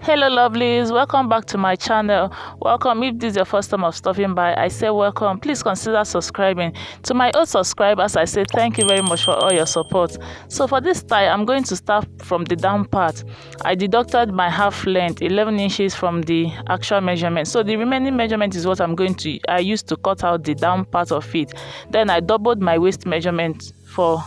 Hello lovelies, welcome back to my channel. Welcome. If this is your first time of stopping by, I say welcome. Please consider subscribing. To my old subscribers, I say thank you very much for all your support. So for this tie, I'm going to start from the down part. I deducted my half length 11 inches from the actual measurement, so the remaining measurement is what I used to cut out the down part of it. Then I doubled my waist measurement for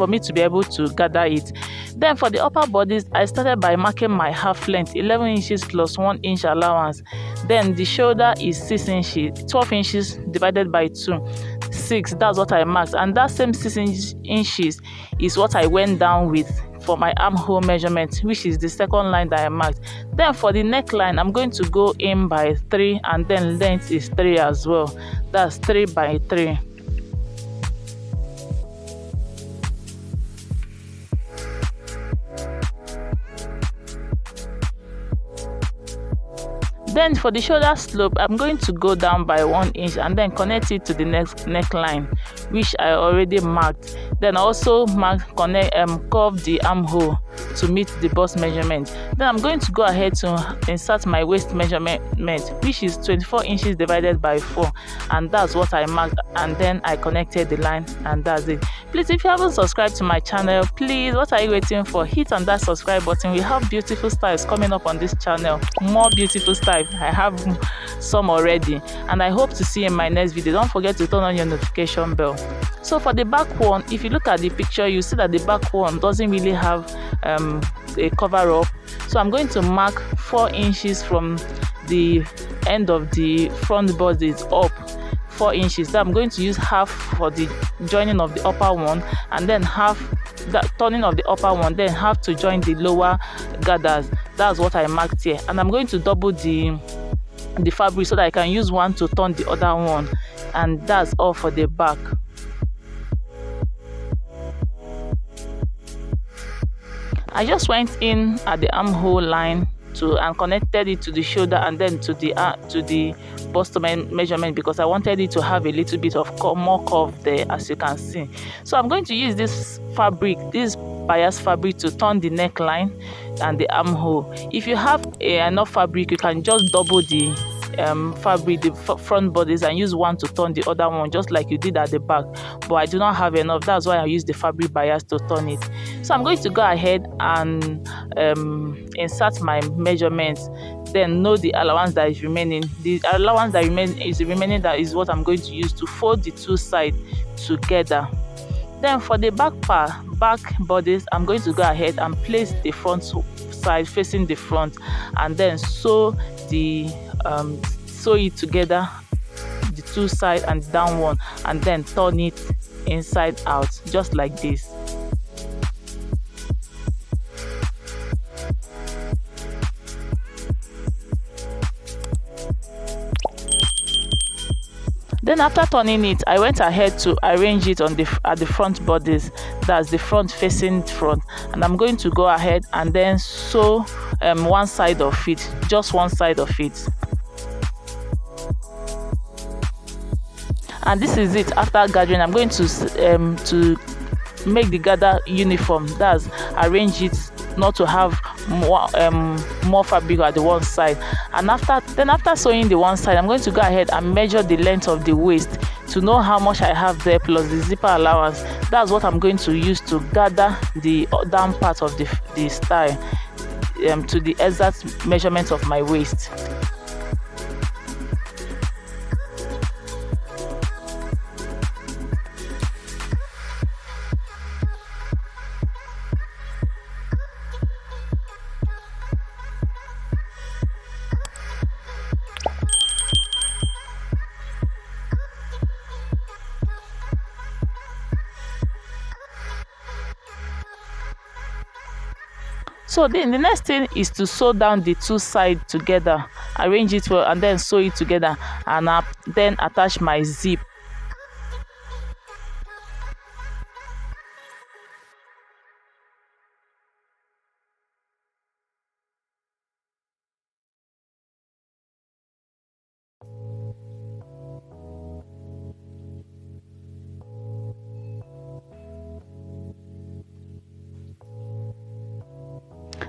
me to be able to gather it. Then for the upper bodies, I started by marking my half length 11 inches plus 1 inch allowance. Then the shoulder is 6 inches, 12 inches divided by 2, 6. That's what I marked, and that same 6 inches is what I went down with for my armhole measurement, which is the second line that I marked. Then for the neckline, I'm going to go in by 3, and then length is 3 as well. That's 3 by 3. Then for the shoulder slope, I'm going to go down by 1 inch and then connect it to the next neckline, which I already marked. Then also curve the armhole to meet the bust measurement. Then I'm going to go ahead to insert my waist measurement, which is 24 inches divided by 4, and that's what I marked, and then I connected the line, and that's it. Please, if you haven't subscribed to my channel, please, what are you waiting for? Hit on that subscribe button. We have beautiful styles coming up on this channel, more beautiful styles. I have some already, and I hope to see you in my next video. Don't forget to turn on your notification bell. So for the back one, if you look at the picture, you see that the back one doesn't really have a cover up. So I'm going to mark 4 inches from the end of the front bodies up 4 inches. So I'm going to use half for the joining of the upper one, and then half that turning of the upper one, then half to join the lower gathers. That's what I marked here, and I'm going to double the fabric so that I can use one to turn the other one, and that's all for the back. I just went in at the armhole line and connected it to the shoulder and then to the bust measurement, because I wanted it to have a little bit of more curve there, as you can see. So I'm going to use this fabric, this bias fabric, to turn the neckline and the armhole. If you have enough fabric, you can just double the fabric, the front bodies, and use one to turn the other one, just like you did at the back. But I do not have enough, that's why I use the fabric bias to turn it. So I'm going to go ahead and insert my measurements, then know the allowance that is remaining. The allowance that that is what I'm going to use to fold the two sides together. Then for the back bodies, I'm going to go ahead and place the front side facing the front, and then sew it together, the two sides and down one, and then turn it inside out, just like this. Then after turning it, I went ahead to arrange it at the front bodies, that's the front facing front, and I'm going to go ahead and then sew one side of it, just one side of it. And this is it. After gathering, I'm going to make the gather uniform, that's arrange it not to have more fabric at the one side. And after sewing the one side, I'm going to go ahead and measure the length of the waist to know how much I have there, plus the zipper allowance. That's what I'm going to use to gather the down part of the style to the exact measurement of my waist. So then the next thing is to sew down the two sides together, arrange it well, and then sew it together, and then attach my zip.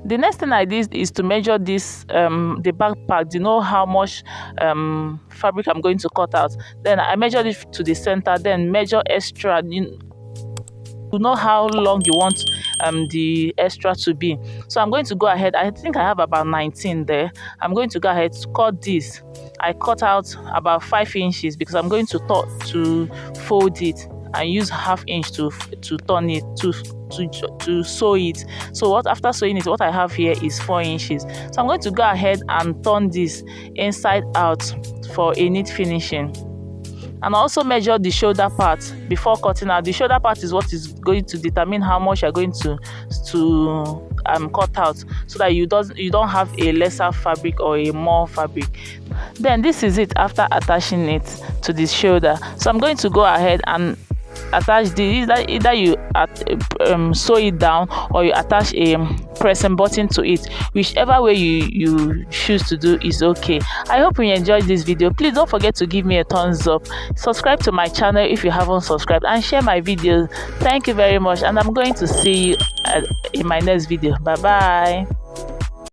The next thing I did is to measure this the back part. You know how much fabric I'm going to cut out. Then I measured it to the center, then measure extra. You know how long you want the extra to be. So I'm going to go ahead. I think I have about 19 there. I'm going to go ahead to cut this. I cut out about 5 inches because I'm going to fold it and use ½ inch to turn it to sew it. So after sewing it, what I have here is 4 inches. So I'm going to go ahead and turn this inside out for a neat finishing. And also measure the shoulder part before cutting out. The shoulder part is what is going to determine how much you're going to cut out, so that you don't have a lesser fabric or a more fabric. Then this is it after attaching it to the shoulder. So I'm going to go ahead and attach this. Either you sew it down or you attach a pressing button to it. Whichever way you choose to do is okay. I hope you enjoyed this video. Please don't forget to give me a thumbs up, subscribe to my channel if you haven't subscribed, and share my videos. Thank you very much, and I'm going to see you in my next video. Bye bye.